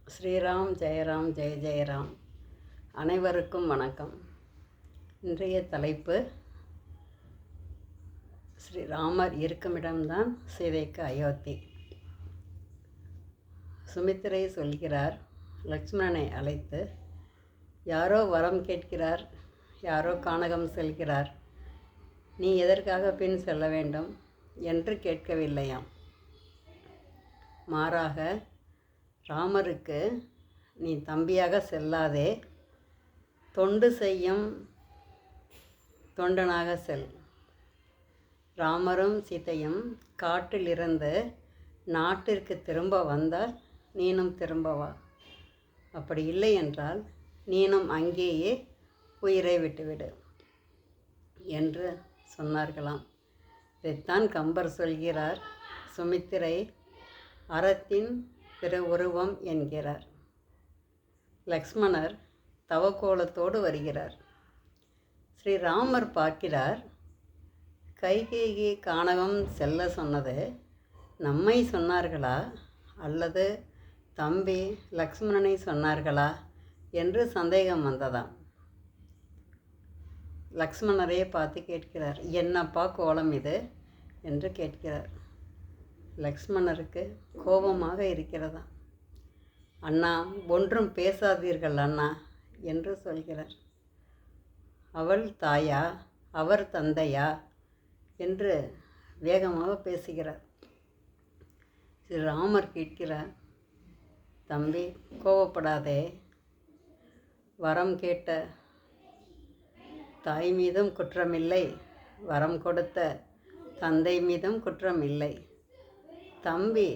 ஸ்ரீராம் ஜெயராம் ஜெய ஜெயராம். அனைவருக்கும் வணக்கம். இன்றைய தலைப்பு ஸ்ரீராமர் இருக்குமிடம்தான் சீதைக்கு அயோத்தி. சுமித்திரை சொல்கிறார், லக்ஷ்மணனை அழைத்து, யாரோ வரம் கேட்கிறார், யாரோ கானகம் செல்கிறார், நீ எதற்காக பின் செல்ல வேண்டும் என்று கேட்கவில்லையாம். மாறாக ராமருக்கு நீ தம்பியாக செல்லாதே, தொண்டு செய்யும் தொண்டனாக செல். ராமரும் சீதையும் காட்டிலிருந்து நாட்டிற்கு திரும்ப வந்தால் நீனும் திரும்ப வா. அப்படி இல்லை என்றால் நீனும் அங்கேயே உயிரை விட்டுவிடு என்று சொன்னார்களாம். இதைத்தான் கம்பர் சொல்கிறார், சுமித்திரை அறத்தின் பிற உருவம் என்கிறார். லக்ஷ்மணர் தவக்கோலத்தோடு வருகிறார். ஸ்ரீராமர் பார்க்கிறார், கைகேயி கானகம் செல்ல சொன்னது நம்மை சொன்னார்களா அல்லது தம்பி லக்ஷ்மணனை சொன்னார்களா என்று சந்தேகம் வந்ததாம். லக்ஷ்மணரையே பார்த்து கேட்கிறார், என்னப்பா கோலம் இது என்று கேட்கிறார். லக்ஷ்மணருக்கு கோபமாக இருக்கிறதா. அண்ணா, ஒன்றும் பேசாதீர்கள் அண்ணா என்று சொல்கிறார். அவள் தாயா, அவர் தந்தையா என்று வேகமாக பேசுகிறார். ராமர் கேட்கிறார், தம்பி கோபப்படாதே, வரம் கேட்ட தாய் மீதும் குற்றமில்லை, வரம் கொடுத்த தந்தை மீதும் குற்றமில்லை, தம்பி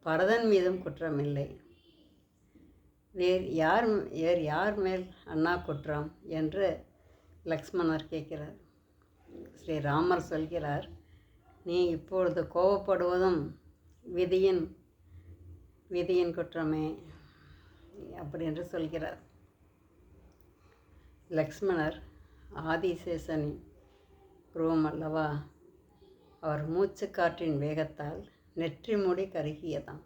பரதன் மீதும் குற்றமில்லை, வேறு யார் மேல் அண்ணா குற்றம் என்று லக்ஷ்மணர் கேட்கிறார். ஸ்ரீராமர் சொல்கிறார், நீ இப்பொழுது கோபப்படுவதும் விதியின் குற்றமே அப்படி என்று சொல்கிறார். லக்ஷ்மணர் ஆதிசேஷனின் உருவம் அல்லவா. அவர் மூச்சு காற்றின் வேகத்தால் நெற்றி மூடி கருகியதாம்.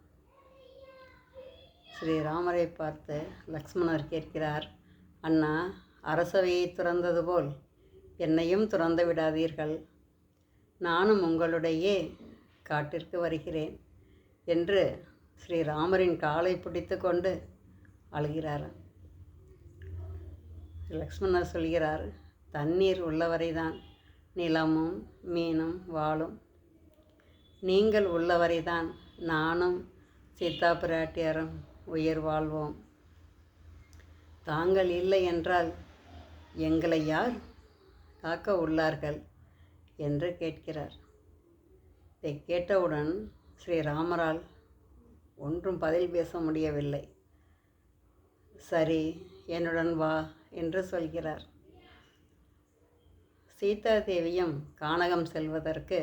ஸ்ரீராமரை பார்த்து லக்ஷ்மணர் கேட்கிறார், அண்ணா, அரசவையை துறந்தது போல் என்னையும் துறந்து விடாதீர்கள், நானும் உங்களுடைய காட்டிற்கு வருகிறேன் என்று ஸ்ரீராமரின் காலை பிடித்து கொண்டு அழுகிறார். லக்ஷ்மணர் சொல்கிறார், தண்ணீர் உள்ளவரைதான் நிலமும் மீனும் வாழும், நீங்கள் உள்ளவரைதான் நானும் சீதா பிராட்டியாரும் உயிர் வாழ்வோம். தாங்கள் இல்லை என்றால் எங்களை யார் காக்க உள்ளார்கள் என்று கேட்கிறார். இதை கேட்டவுடன் ஸ்ரீராமரால் ஒன்றும் பதில் பேச முடியவில்லை. சரி, என்னுடன் வா என்று சொல்கிறார். சீதாதேவியும் கானகம் செல்வதற்கு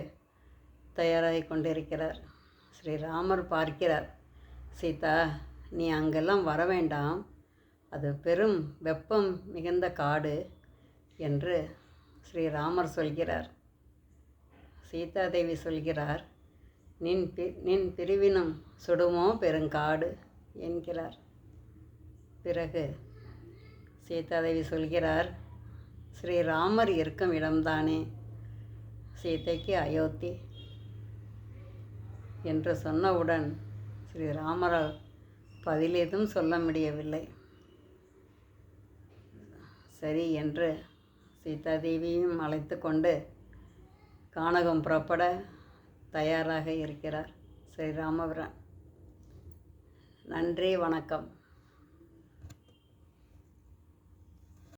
தயாராகி கொண்டிருக்கிறார். ஸ்ரீராமர் பார்க்கிறார், சீதா, நீ அங்கெல்லாம் வர வேண்டாம், அது பெரும் வெப்பம் மிகுந்த காடு என்று ஸ்ரீராமர் சொல்கிறார். சீதாதேவி சொல்கிறார், நின் பிரிவினும் சுடுமோ பெருங்காடு என்கிறார். பிறகு சீதாதேவி சொல்கிறார், ஸ்ரீராமர் இருக்கும் இடம்தானே சீதைக்கு அயோத்தி என்று சொன்னவுடன் ஸ்ரீராமரால் பதிலேதும் சொல்ல முடியவில்லை. சரி என்று சீதாதேவியும் அழைத்து கொண்டு கானகம் புறப்பட தயாராக இருக்கிறார் ஸ்ரீராமபிரான். நன்றி, வணக்கம்.